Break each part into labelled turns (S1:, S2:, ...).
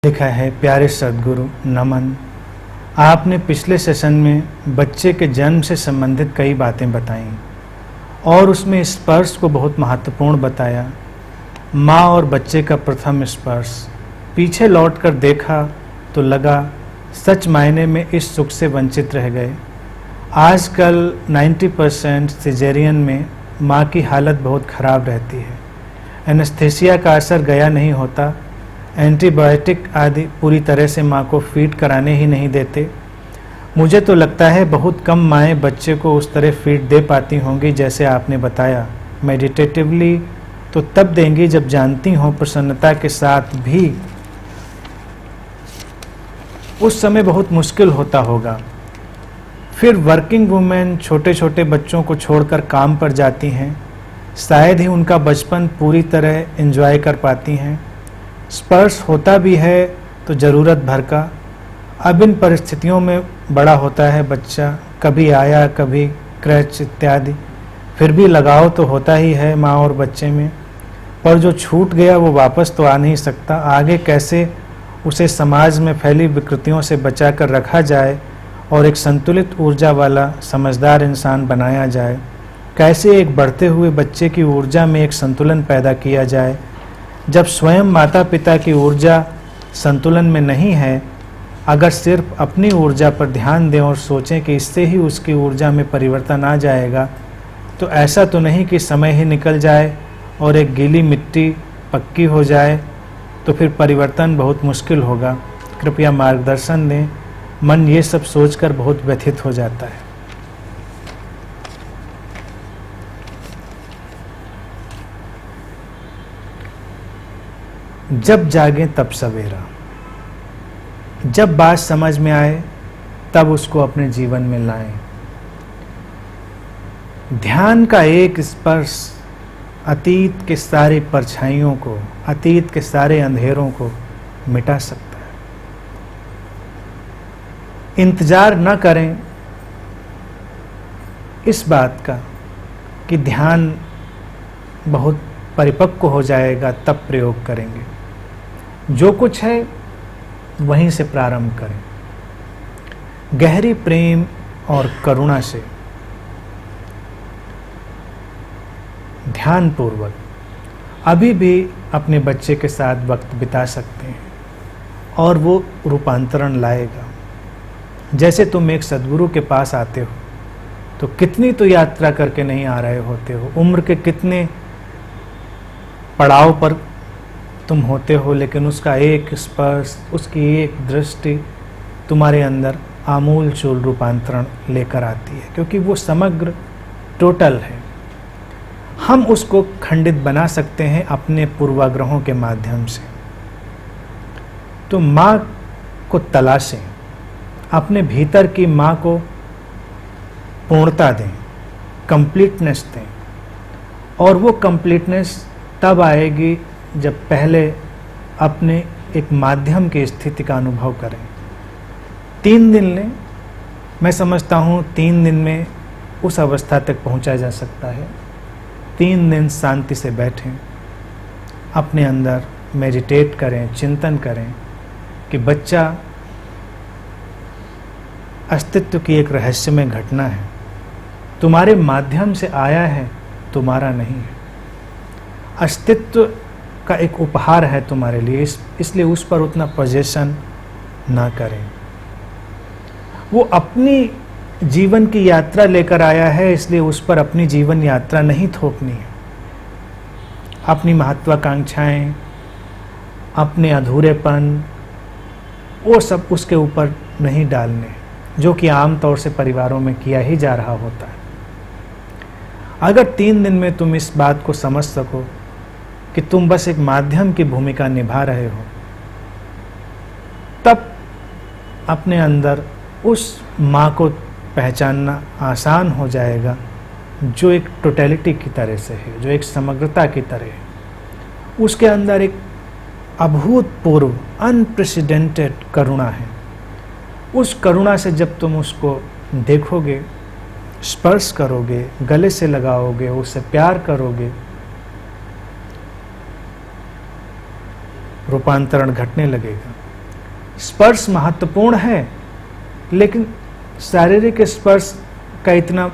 S1: लिखा है, प्यारे सद्गुरु नमन। आपने पिछले सेशन में बच्चे के जन्म से संबंधित कई बातें बताई और उसमें स्पर्श को बहुत महत्वपूर्ण बताया। माँ और बच्चे का प्रथम स्पर्श। पीछे लौटकर देखा तो लगा सच मायने में इस सुख से वंचित रह गए। आजकल 90% सिजेरियन में माँ की हालत बहुत ख़राब रहती है। एनेस्थीसिया का असर गया नहीं होता। एंटीबायोटिक आदि पूरी तरह से माँ को फीड कराने ही नहीं देते। मुझे तो लगता है बहुत कम माएँ बच्चे को उस तरह फीड दे पाती होंगी जैसे आपने बताया। मेडिटेटिवली तो तब देंगी जब जानती हों प्रसन्नता के साथ भी। उस समय बहुत मुश्किल होता होगा। फिर वर्किंग वुमेन छोटे छोटे बच्चों को छोड़कर काम पर जाती हैं, शायद ही उनका बचपन पूरी तरह एंजॉय कर पाती हैं। स्पर्श होता भी है तो ज़रूरत भर का। अब इन परिस्थितियों में बड़ा होता है बच्चा, कभी आया कभी क्रैच इत्यादि, फिर भी लगाव तो होता ही है माँ और बच्चे में। पर जो छूट गया वो वापस तो आ नहीं सकता। आगे कैसे उसे समाज में फैली विकृतियों से बचा कर रखा जाए और एक संतुलित ऊर्जा वाला समझदार इंसान बनाया जाए, कैसे एक बढ़ते हुए बच्चे की ऊर्जा में एक संतुलन पैदा किया जाए जब स्वयं माता पिता की ऊर्जा संतुलन में नहीं है। अगर सिर्फ अपनी ऊर्जा पर ध्यान दें और सोचें कि इससे ही उसकी ऊर्जा में परिवर्तन आ जाएगा, तो ऐसा तो नहीं कि समय ही निकल जाए और एक गीली मिट्टी पक्की हो जाए, तो फिर परिवर्तन बहुत मुश्किल होगा। कृपया मार्गदर्शन दें। मन ये सब सोचकर बहुत व्यथित हो जाता है। जब जागें तब सवेरा। जब बात समझ में आए तब उसको अपने जीवन में लाएं। ध्यान का एक स्पर्श अतीत के सारी परछाइयों को, अतीत के सारे अंधेरों को मिटा सकता है। इंतजार न करें इस बात का कि ध्यान बहुत परिपक्व हो जाएगा तब प्रयोग करेंगे। जो कुछ है वहीं से प्रारंभ करें, गहरी प्रेम और करुणा से ध्यानपूर्वक अभी भी अपने बच्चे के साथ वक्त बिता सकते हैं और वो रूपांतरण लाएगा। जैसे तुम एक सद्गुरु के पास आते हो तो कितनी तो यात्रा करके नहीं आ रहे होते हो, उम्र के कितने पड़ाव पर तुम होते हो, लेकिन उसका एक स्पर्श, उसकी एक दृष्टि तुम्हारे अंदर आमूल चूल रूपांतरण लेकर आती है, क्योंकि वो समग्र टोटल है। हम उसको खंडित बना सकते हैं अपने पूर्वाग्रहों के माध्यम से। तो माँ को तलाशें, अपने भीतर की माँ को पूर्णता दें, कंप्लीटनेस दें। और वो कंप्लीटनेस तब आएगी जब पहले अपने एक माध्यम की स्थिति का अनुभव करें। 3 दिन लें। मैं समझता हूँ 3 दिन में उस अवस्था तक पहुँचा जा सकता है। 3 दिन शांति से बैठें, अपने अंदर मेडिटेट करें, चिंतन करें कि बच्चा अस्तित्व की एक रहस्यमय घटना है, तुम्हारे माध्यम से आया है, तुम्हारा नहीं है। अस्तित्व का एक उपहार है तुम्हारे लिए, इसलिए उस पर उतना पोजेशन ना करें। वो अपनी जीवन की यात्रा लेकर आया है, इसलिए उस पर अपनी जीवन यात्रा नहीं थोपनी है। अपनी महत्वाकांक्षाएं, अपने अधूरेपन, वो सब उसके ऊपर नहीं डालने, जो कि आमतौर से परिवारों में किया ही जा रहा होता है। अगर 3 दिन में तुम इस बात को समझ सको कि तुम बस एक माध्यम की भूमिका निभा रहे हो, तब अपने अंदर उस माँ को पहचानना आसान हो जाएगा, जो एक टोटलिटी की तरह से है, जो एक समग्रता की तरह है। उसके अंदर एक अभूतपूर्व अनप्रेसिडेंटेड करुणा है। उस करुणा से जब तुम उसको देखोगे, स्पर्श करोगे, गले से लगाओगे, उससे प्यार करोगे, रूपांतरण घटने लगेगा। स्पर्श महत्वपूर्ण है, लेकिन शारीरिक स्पर्श का इतना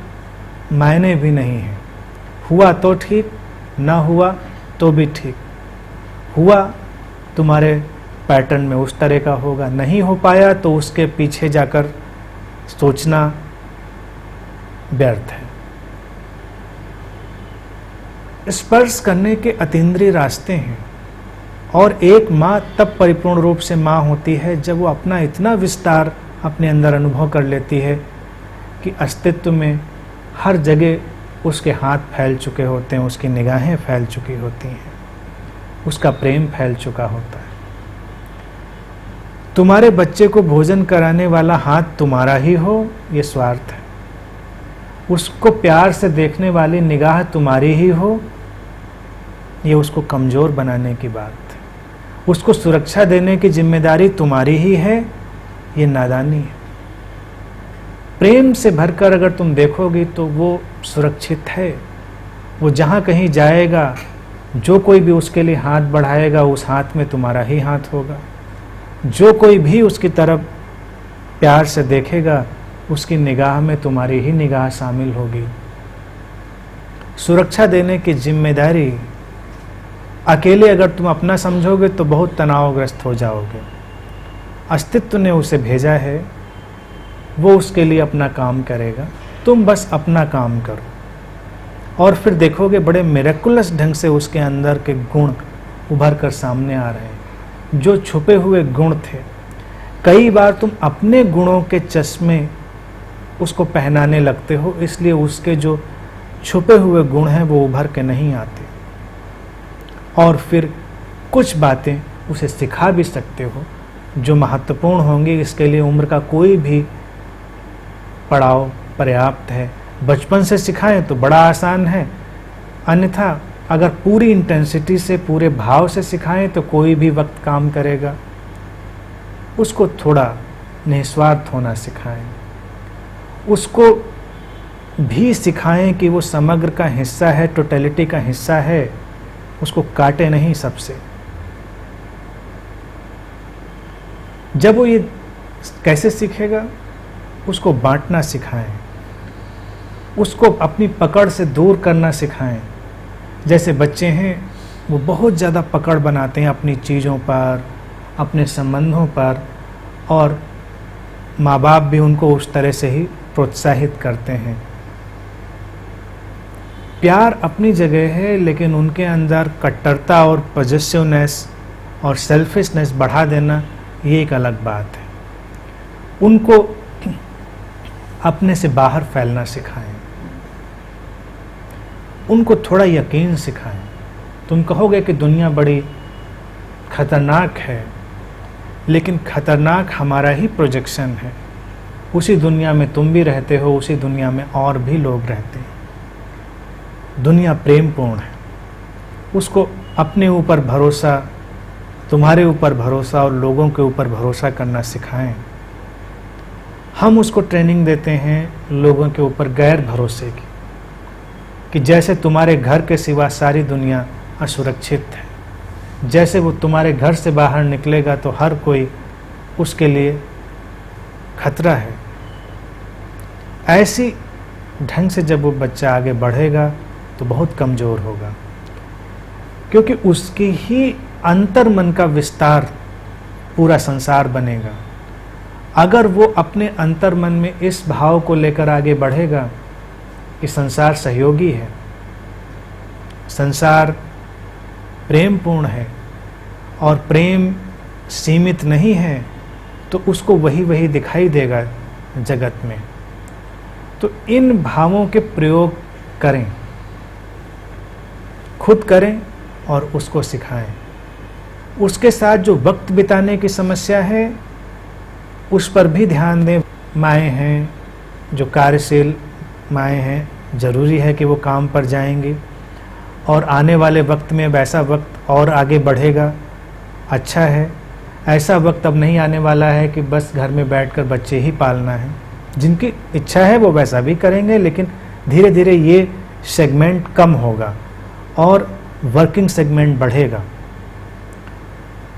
S1: मायने भी नहीं है। हुआ तो ठीक, ना हुआ तो भी ठीक। हुआ तुम्हारे पैटर्न में उस तरह का होगा, नहीं हो पाया तो उसके पीछे जाकर सोचना व्यर्थ है। स्पर्श करने के अतीन्द्रिय रास्ते हैं, और एक माँ तब परिपूर्ण रूप से माँ होती है जब वो अपना इतना विस्तार अपने अंदर अनुभव कर लेती है कि अस्तित्व में हर जगह उसके हाथ फैल चुके होते हैं, उसकी निगाहें फैल चुकी होती हैं, उसका प्रेम फैल चुका होता है। तुम्हारे बच्चे को भोजन कराने वाला हाथ तुम्हारा ही हो, ये स्वार्थ है। उसको प्यार से देखने वाली निगाह तुम्हारी ही हो, ये उसको कमजोर बनाने की बात है। उसको सुरक्षा देने की जिम्मेदारी तुम्हारी ही है, ये नादानी है। प्रेम से भरकर अगर तुम देखोगी तो वो सुरक्षित है। वो जहाँ कहीं जाएगा, जो कोई भी उसके लिए हाथ बढ़ाएगा, उस हाथ में तुम्हारा ही हाथ होगा। जो कोई भी उसकी तरफ प्यार से देखेगा, उसकी निगाह में तुम्हारी ही निगाह शामिल होगी। सुरक्षा देने की जिम्मेदारी अकेले अगर तुम अपना समझोगे तो बहुत तनावग्रस्त हो जाओगे। अस्तित्व ने उसे भेजा है, वो उसके लिए अपना काम करेगा, तुम बस अपना काम करो और फिर देखोगे बड़े मिरेकुलस ढंग से उसके अंदर के गुण उभर कर सामने आ रहे हैं। जो छुपे हुए गुण थे, कई बार तुम अपने गुणों के चश्मे उसको पहनाने लगते हो, इसलिए उसके जो छुपे हुए गुण हैं वो उभर के नहीं आते। और फिर कुछ बातें उसे सिखा भी सकते हो जो महत्वपूर्ण होंगी। इसके लिए उम्र का कोई भी पड़ाव पर्याप्त है। बचपन से सिखाएं तो बड़ा आसान है, अन्यथा अगर पूरी इंटेंसिटी से, पूरे भाव से सिखाएं तो कोई भी वक्त काम करेगा। उसको थोड़ा निस्वार्थ होना सिखाएं, उसको भी सिखाएं कि वो समग्र का हिस्सा है, टोटलिटी का हिस्सा है, उसको काटे नहीं सबसे। जब वो ये कैसे सीखेगा, उसको बांटना सिखाएं, उसको अपनी पकड़ से दूर करना सिखाएं। जैसे बच्चे हैं वो बहुत ज़्यादा पकड़ बनाते हैं अपनी चीज़ों पर, अपने संबंधों पर, और माँ बाप भी उनको उस तरह से ही प्रोत्साहित करते हैं। प्यार अपनी जगह है, लेकिन उनके अंदर कट्टरता और पॉजेसिवनेस और सेल्फिशनेस बढ़ा देना ये एक अलग बात है। उनको अपने से बाहर फैलना सिखाएं, उनको थोड़ा यकीन सिखाएं। तुम कहोगे कि दुनिया बड़ी खतरनाक है, लेकिन खतरनाक हमारा ही प्रोजेक्शन है। उसी दुनिया में तुम भी रहते हो, उसी दुनिया में और भी लोग रहते हैं। दुनिया प्रेमपूर्ण है, उसको अपने ऊपर भरोसा, तुम्हारे ऊपर भरोसा और लोगों के ऊपर भरोसा करना सिखाएं। हम उसको ट्रेनिंग देते हैं लोगों के ऊपर गैर भरोसे की, कि जैसे तुम्हारे घर के सिवा सारी दुनिया असुरक्षित है, जैसे वो तुम्हारे घर से बाहर निकलेगा तो हर कोई उसके लिए खतरा है। ऐसी ढंग से जब वो बच्चा आगे बढ़ेगा तो बहुत कमज़ोर होगा, क्योंकि उसकी ही अंतर मन का विस्तार पूरा संसार बनेगा। अगर वो अपने अंतर मन में इस भाव को लेकर आगे बढ़ेगा कि संसार सहयोगी है, संसार प्रेमपूर्ण है और प्रेम सीमित नहीं है, तो उसको वही वही दिखाई देगा जगत में। तो इन भावों के प्रयोग करें, खुद करें और उसको सिखाएं। उसके साथ जो वक्त बिताने की समस्या है उस पर भी ध्यान दें। माएँ हैं जो कार्यशील माएँ हैं, ज़रूरी है कि वो काम पर जाएंगी और आने वाले वक्त में वैसा वक्त और आगे बढ़ेगा। अच्छा है, ऐसा वक्त अब नहीं आने वाला है कि बस घर में बैठकर बच्चे ही पालना है। जिनकी इच्छा है वो वैसा भी करेंगे, लेकिन धीरे धीरे ये सेगमेंट कम होगा और वर्किंग सेगमेंट बढ़ेगा।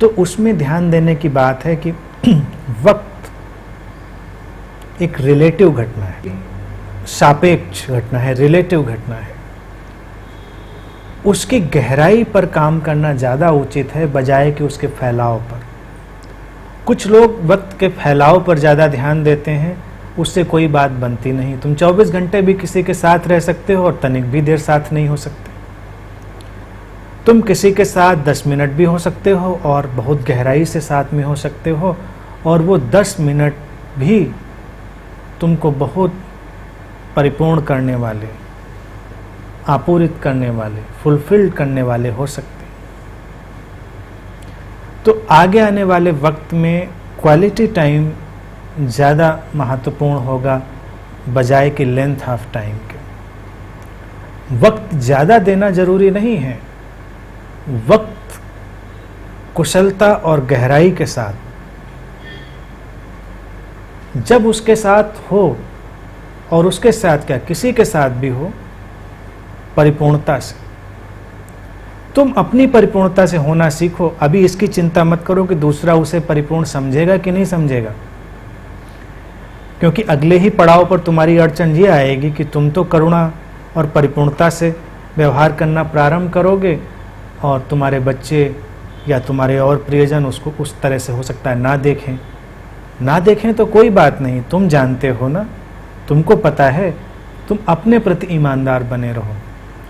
S1: तो उसमें ध्यान देने की बात है कि वक्त एक रिलेटिव घटना है, सापेक्ष घटना है, रिलेटिव घटना है। उसकी गहराई पर काम करना ज़्यादा उचित है बजाय कि उसके फैलाव पर। कुछ लोग वक्त के फैलाव पर ज़्यादा ध्यान देते हैं, उससे कोई बात बनती नहीं। तुम 24 घंटे भी किसी के साथ रह सकते हो और तनिक भी देर साथ नहीं हो सकते। तुम किसी के साथ 10 मिनट भी हो सकते हो और बहुत गहराई से साथ में हो सकते हो, और वो 10 मिनट भी तुमको बहुत परिपूर्ण करने वाले, आपूरित करने वाले, फुलफिल्ड करने वाले हो सकते। तो आगे आने वाले वक्त में क्वालिटी टाइम ज़्यादा महत्वपूर्ण होगा बजाय कि लेंथ ऑफ टाइम के। वक्त ज़्यादा देना जरूरी नहीं है, वक्त कुशलता और गहराई के साथ जब उसके साथ हो, और उसके साथ क्या किसी के साथ भी हो, परिपूर्णता से। तुम अपनी परिपूर्णता से होना सीखो। अभी इसकी चिंता मत करो कि दूसरा उसे परिपूर्ण समझेगा कि नहीं समझेगा, क्योंकि अगले ही पड़ाव पर तुम्हारी अड़चन ये आएगी कि तुम तो करुणा और परिपूर्णता से व्यवहार करना प्रारंभ करोगे और तुम्हारे बच्चे या तुम्हारे और प्रियजन उसको उस तरह से हो सकता है ना देखें तो कोई बात नहीं, तुम जानते हो ना, तुमको पता है। तुम अपने प्रति ईमानदार बने रहो,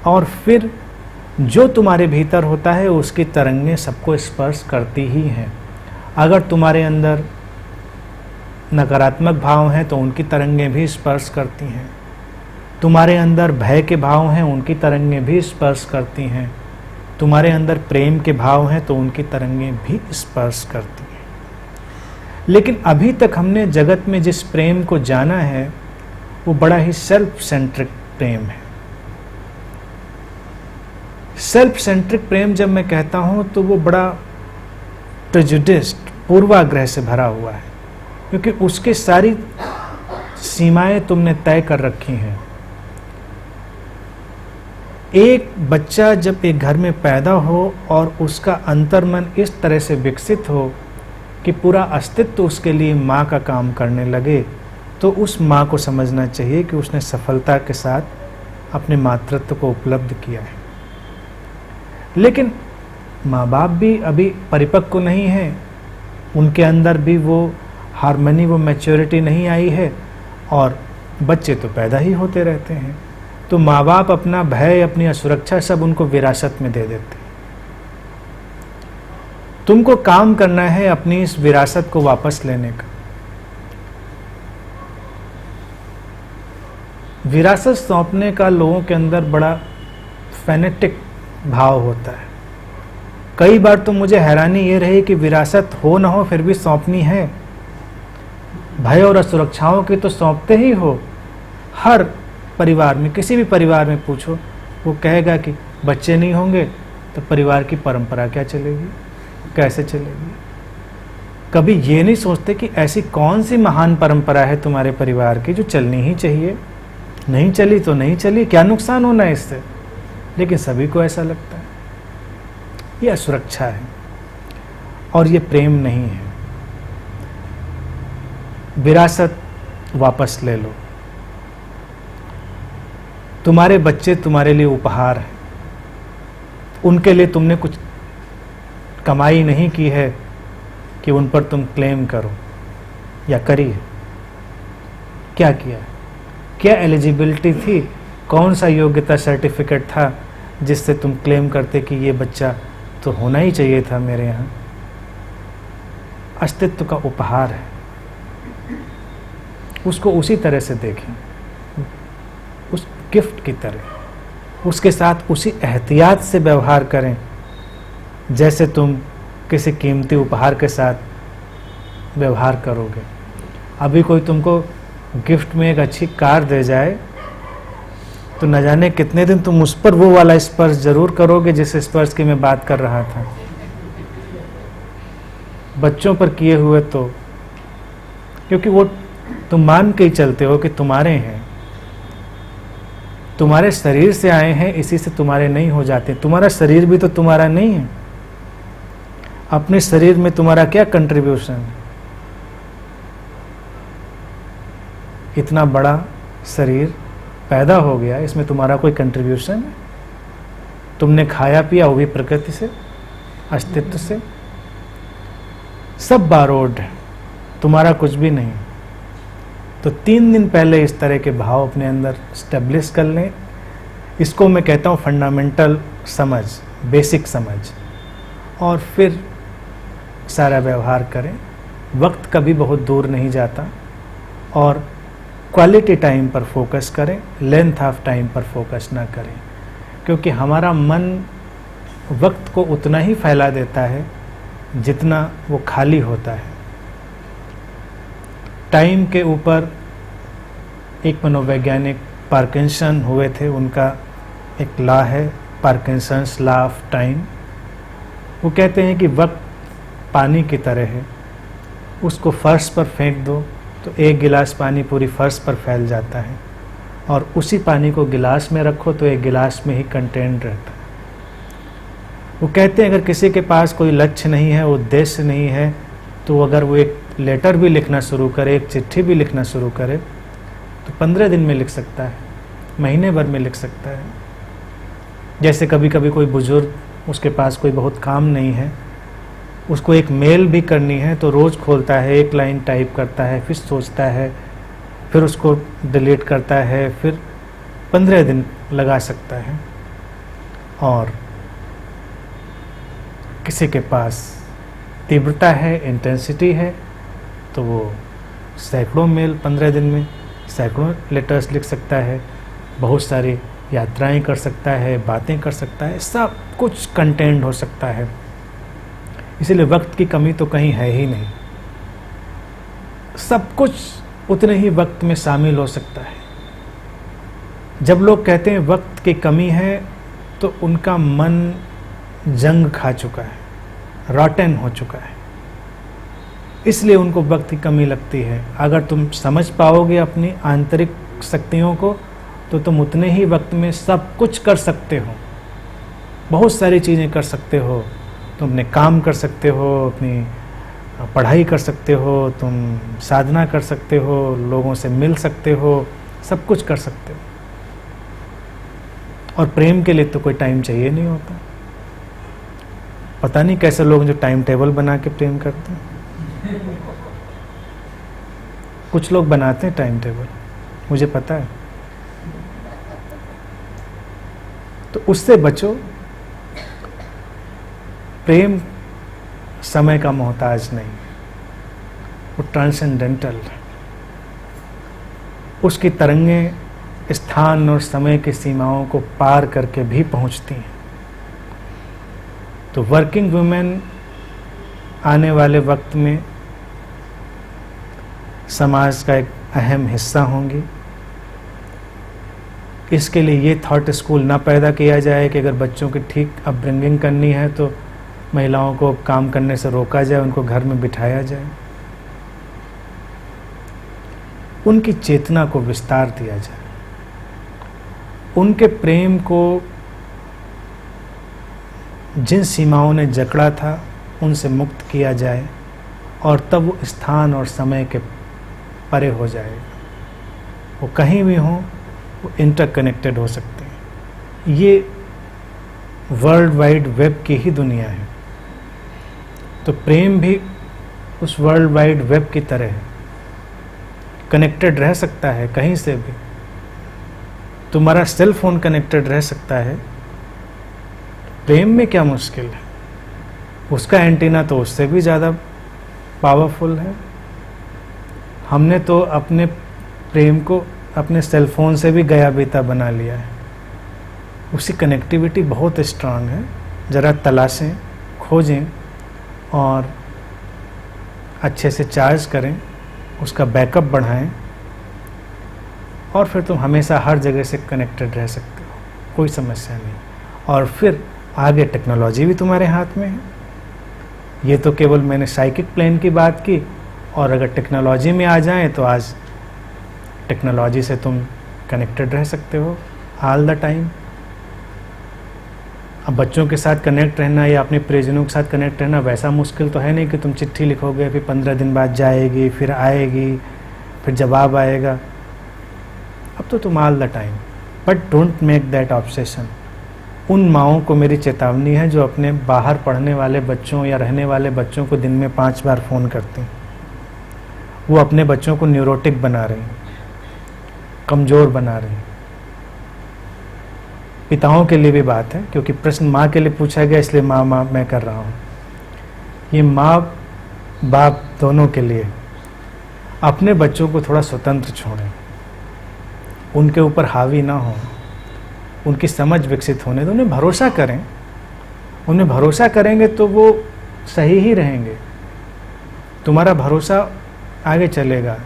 S1: और फिर जो तुम्हारे भीतर होता है उसकी तरंगें सबको स्पर्श करती ही हैं। अगर तुम्हारे अंदर नकारात्मक भाव हैं तो उनकी तरंगें भी स्पर्श करती हैं। तुम्हारे अंदर भय के भाव हैं, उनकी तरंगें भी स्पर्श करती हैं। तुम्हारे अंदर प्रेम के भाव हैं तो उनकी तरंगें भी स्पर्श करती हैं। लेकिन अभी तक हमने जगत में जिस प्रेम को जाना है वो बड़ा ही सेल्फ सेंट्रिक प्रेम है। सेल्फ सेंट्रिक प्रेम जब मैं कहता हूं तो वो बड़ा प्रेजुडिस्ड, पूर्वाग्रह से भरा हुआ है, क्योंकि उसकी सारी सीमाएं तुमने तय कर रखी हैं। एक बच्चा जब एक घर में पैदा हो और उसका अंतर्मन इस तरह से विकसित हो कि पूरा अस्तित्व उसके लिए माँ का काम करने लगे, तो उस माँ को समझना चाहिए कि उसने सफलता के साथ अपने मातृत्व को उपलब्ध किया है। लेकिन माँ बाप भी अभी परिपक्व नहीं है, उनके अंदर भी वो हार्मनी, वो मैच्योरिटी नहीं आई है, और बच्चे तो पैदा ही होते रहते हैं। तो माँ बाप अपना भय, अपनी असुरक्षा सब उनको विरासत में दे देते हैं। तुमको काम करना है अपनी इस विरासत को वापस लेने का। विरासत सौंपने का लोगों के अंदर बड़ा फैनेटिक भाव होता है। कई बार तो मुझे हैरानी ये रही कि विरासत हो ना हो फिर भी सौंपनी है। भय और असुरक्षाओं की तो सौंपते ही हो। हर परिवार में, किसी भी परिवार में पूछो, वो कहेगा कि बच्चे नहीं होंगे तो परिवार की परंपरा क्या चलेगी, कैसे चलेगी। कभी ये नहीं सोचते कि ऐसी कौन सी महान परंपरा है तुम्हारे परिवार की जो चलनी ही चाहिए। नहीं चली तो नहीं चली, क्या नुकसान होना है इससे। लेकिन सभी को ऐसा लगता है। ये असुरक्षा है और ये प्रेम नहीं है। विरासत वापस ले लो। तुम्हारे बच्चे तुम्हारे लिए उपहार हैं। उनके लिए तुमने कुछ कमाई नहीं की है कि उन पर तुम क्लेम करो, या करी है। क्या किया? क्या एलिजिबिलिटी थी? कौन सा योग्यता सर्टिफिकेट था जिससे तुम क्लेम करते कि ये बच्चा तो होना ही चाहिए था मेरे यहाँ? अस्तित्व का उपहार है, उसको उसी तरह से देखें, उस गिफ्ट की तरह। उसके साथ उसी एहतियात से व्यवहार करें जैसे तुम किसी कीमती उपहार के साथ व्यवहार करोगे। अभी कोई तुमको गिफ्ट में एक अच्छी कार दे जाए तो न जाने कितने दिन तुम उस पर वो वाला स्पर्श जरूर करोगे जिस स्पर्श की मैं बात कर रहा था। बच्चों पर किए हुए तो, क्योंकि वो तुम मान के ही चलते हो कि तुम्हारे हैं, तुम्हारे शरीर से आए हैं, इसी से तुम्हारे नहीं हो जाते। तुम्हारा शरीर भी तो तुम्हारा नहीं है। अपने शरीर में तुम्हारा क्या कंट्रीब्यूशन है? इतना बड़ा शरीर पैदा हो गया, इसमें तुम्हारा कोई कंट्रीब्यूशन है? तुमने खाया पिया वो भी प्रकृति से, अस्तित्व से, सब बारोड है, तुम्हारा कुछ भी नहीं। तो 3 दिन पहले इस तरह के भाव अपने अंदर स्टेब्लिश कर लें। इसको मैं कहता हूँ फंडामेंटल समझ, बेसिक समझ, और फिर सारा व्यवहार करें। वक्त कभी बहुत दूर नहीं जाता, और क्वालिटी टाइम पर फोकस करें, लेंथ ऑफ टाइम पर फोकस ना करें, क्योंकि हमारा मन वक्त को उतना ही फैला देता है जितना वो खाली होता है। टाइम के ऊपर एक मनोवैज्ञानिक पार्किंसन हुए थे, उनका एक लॉ है, पार्किंसंस लॉ ऑफ टाइम। वो कहते हैं कि वक्त पानी की तरह है, उसको फर्श पर फेंक दो तो 1 गिलास पानी पूरी फर्श पर फैल जाता है, और उसी पानी को गिलास में रखो तो 1 गिलास में ही कंटेंट रहता है। वो कहते हैं अगर किसी के पास कोई लक्ष्य नहीं है, उद्देश्य नहीं है, तो अगर वो एक लेटर भी लिखना शुरू करे, एक चिट्ठी भी लिखना शुरू करे, तो 15 दिन में लिख सकता है, महीने भर में लिख सकता है। जैसे कभी कभी कोई बुजुर्ग, उसके पास कोई बहुत काम नहीं है, उसको एक मेल भी करनी है, तो रोज़ खोलता है, 1 लाइन टाइप करता है, फिर सोचता है, फिर उसको डिलीट करता है, फिर 15 दिन लगा सकता है। और किसी के पास तीव्रता है, इंटेंसिटी है, तो वो सैकड़ों मेल 15 दिन में, सैकड़ों लेटर्स लिख सकता है, बहुत सारी यात्राएं कर सकता है, बातें कर सकता है, सब कुछ कंटेंट हो सकता है। इसलिए वक्त की कमी तो कहीं है ही नहीं, सब कुछ उतने ही वक्त में शामिल हो सकता है। जब लोग कहते हैं वक्त की कमी है, तो उनका मन जंग खा चुका है, रॉटन हो चुका है, इसलिए उनको वक्त की कमी लगती है। अगर तुम समझ पाओगे अपनी आंतरिक शक्तियों को, तो तुम उतने ही वक्त में सब कुछ कर सकते हो, बहुत सारी चीज़ें कर सकते हो। तुम अपने काम कर सकते हो, अपनी पढ़ाई कर सकते हो, तुम साधना कर सकते हो, लोगों से मिल सकते हो, सब कुछ कर सकते हो। और प्रेम के लिए तो कोई टाइम चाहिए नहीं होता। पता नहीं कैसे लोग जो टाइम टेबल बना के प्रेम करते हैं। कुछ लोग बनाते हैं टाइम टेबल, मुझे पता है। तो उससे बचो। प्रेम समय का मोहताज नहीं, वो ट्रांसेंडेंटल है। उसकी तरंगें स्थान और समय की सीमाओं को पार करके भी पहुंचती हैं। तो वर्किंग वुमेन आने वाले वक्त में समाज का एक अहम हिस्सा होंगी। इसके लिए ये थॉट स्कूल ना पैदा किया जाए कि अगर बच्चों की ठीक अपब्रिंगिंग करनी है तो महिलाओं को काम करने से रोका जाए, उनको घर में बिठाया जाए। उनकी चेतना को विस्तार दिया जाए, उनके प्रेम को जिन सीमाओं ने जकड़ा था उनसे मुक्त किया जाए, और तब वो स्थान और समय के परे हो जाएगा। वो कहीं भी हों, वो इंटरकनेक्टेड हो सकते हैं। ये वर्ल्ड वाइड वेब की ही दुनिया है। तो प्रेम भी उस वर्ल्ड वाइड वेब की तरह है, कनेक्टेड रह सकता है कहीं से भी। तुम्हारा सेल फोन कनेक्टेड रह सकता है, प्रेम में क्या मुश्किल है? उसका एंटीना तो उससे भी ज़्यादा पावरफुल है। हमने तो अपने प्रेम को अपने सेल फोन से भी गया बीता बना लिया है। उसकी कनेक्टिविटी बहुत स्ट्रांग है। ज़रा तलाशें, खोजें और अच्छे से चार्ज करें, उसका बैकअप बढ़ाएं, और फिर तुम हमेशा हर जगह से कनेक्टेड रह सकते हो, कोई समस्या नहीं। और फिर आगे टेक्नोलॉजी भी तुम्हारे हाथ में है। ये तो केवल मैंने साइकिक प्लेन की बात की, और अगर टेक्नोलॉजी में आ जाएं तो आज टेक्नोलॉजी से तुम कनेक्टेड रह सकते हो ऑल द टाइम। अब बच्चों के साथ कनेक्ट रहना या अपने प्रियजनों के साथ कनेक्ट रहना वैसा मुश्किल तो है नहीं कि तुम चिट्ठी लिखोगे, फिर 15 दिन बाद जाएगी, फिर आएगी, फिर जवाब आएगा। अब तो तुम all the time, but don't make that obsession. उन माओं को मेरी चेतावनी है जो अपने बाहर पढ़ने वाले बच्चों या रहने वाले बच्चों को दिन में 5 बार फ़ोन करती हैं। वो अपने बच्चों को न्यूरोटिक बना रही, कमज़ोर बना रही। पिताओं के लिए भी बात है, क्योंकि प्रश्न माँ के लिए पूछा गया इसलिए माँ मैं कर रहा हूँ। ये माँ बाप दोनों के लिए अपने बच्चों को थोड़ा स्वतंत्र छोड़ें, उनके ऊपर हावी ना हो, उनकी समझ विकसित होने दो, उन्हें भरोसा करें। उन्हें भरोसा करेंगे तो वो सही ही रहेंगे, तुम्हारा भरोसा आगे चलेगा।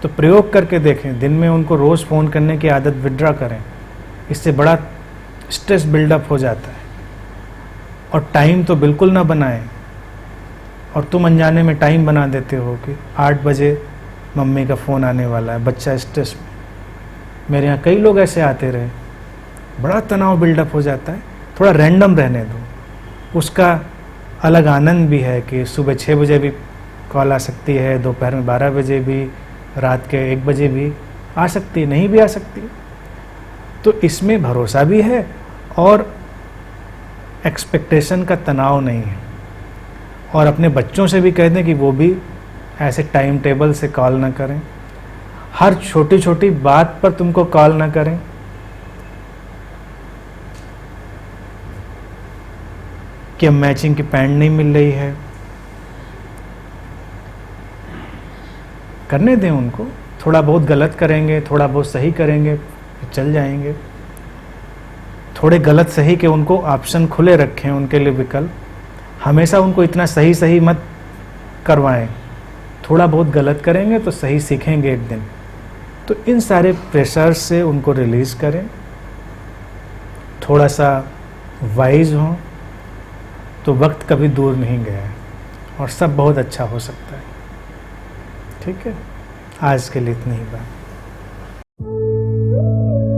S1: तो प्रयोग करके देखें, दिन में उनको रोज़ फ़ोन करने की आदत विड्रॉ करें, इससे बड़ा स्ट्रेस बिल्डअप हो जाता है। और टाइम तो बिल्कुल ना बनाएं, और तुम अनजाने में टाइम बना देते हो कि 8 बजे मम्मी का फ़ोन आने वाला है, बच्चा स्ट्रेस में। मेरे यहाँ कई लोग ऐसे आते रहे, बड़ा तनाव बिल्डअप हो जाता है। थोड़ा रैंडम रहने दो, उसका अलग आनंद भी है कि सुबह 6 बजे भी कॉल आ सकती है, दोपहर में 12 बजे भी, रात के 1 बजे भी आ सकती है, नहीं भी आ सकती। तो इसमें भरोसा भी है और एक्सपेक्टेशन का तनाव नहीं है। और अपने बच्चों से भी कह दें कि वो भी ऐसे टाइम टेबल से कॉल ना करें, हर छोटी छोटी बात पर तुमको कॉल ना करें। कि अब मैचिंग की पैंट नहीं मिल रही है, करने दें उनको। थोड़ा बहुत गलत करेंगे, थोड़ा बहुत सही करेंगे, चल जाएंगे। थोड़े गलत सही के उनको ऑप्शन खुले रखें, उनके लिए विकल्प। हमेशा उनको इतना सही सही मत करवाएं, थोड़ा बहुत गलत करेंगे तो सही सीखेंगे एक दिन। तो इन सारे प्रेशर से उनको रिलीज़ करें, थोड़ा सा वाइज हों, तो वक्त कभी दूर नहीं गया है और सब बहुत अच्छा हो सकता है। ठीक है, आज के लिए इतनी ही बात।